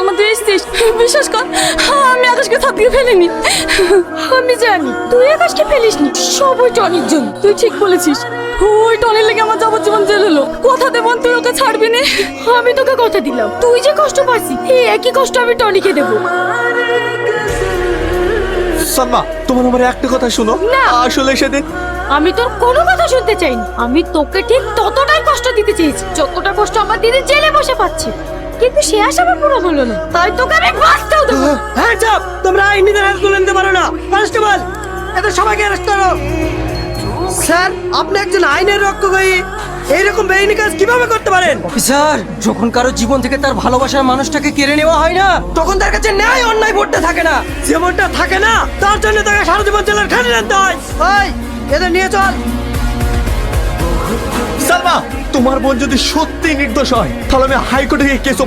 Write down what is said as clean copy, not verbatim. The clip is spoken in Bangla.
সালমা তুই এসছিস, বিশ্বাস কর আমি আকাশকে ছাদকে ফেলিনি। আমি জানি তুই আকাশকে ফেলিসনি, সব ওই টনির জন্য। তুই ঠিক বলেছিস, ওই টনির লেগে আমার যাবজ্জীবন জেল হলো। কথা দেবন তুই ওকে ছাড়বি না। আমি তোকে কথা দিলাম, তুই যে কষ্ট পাচ্ছিস এই একই কষ্ট আমি টনিকে দেবো। সালমা, তোমার আমার একটা কথা শোনো না। আসলে সেদিন আমি তোর কোনো কথা শুনতে চাইনি। আমি তোকে ঠিক ততটাই কষ্ট দিতে চেয়েছি যতটা কষ্ট আমার দিদি জেলে বসে পাচ্ছে, কিন্তু সে আশা আমার পুরো হলো না, তাই তোকে আমি বাঁচতেও দেবো না। হ্যাঁ চাপ, তোমরা আইনিদের হাত তুলে নিতে পারো না। কনস্টেবল, এদের সবাইকে অ্যারেস্ট করো। স্যার, আপনি একজন আইনের রক্ষক হয়ে এইরকম বেআইনি কাজ কিভাবে করতে পারেন? অফিসার, যখন কারো জীবন থেকে তার ভালোবাসার মানুষটাকে কেড়ে নেওয়া হয় না, তখন তার কাছে ন্যায় অন্যায় ভোটটা থাকে না। যেমনটা থাকে না, তার জন্য তাকে সারা জীবন জেলের খালি রাখতে হয়। ওই, এদের নিয়ে চল। সালমা, তোমার বোন যদি সত্যি নির্দোষ হয় তাহলে আমি হাইকোর্টে গিয়ে কেস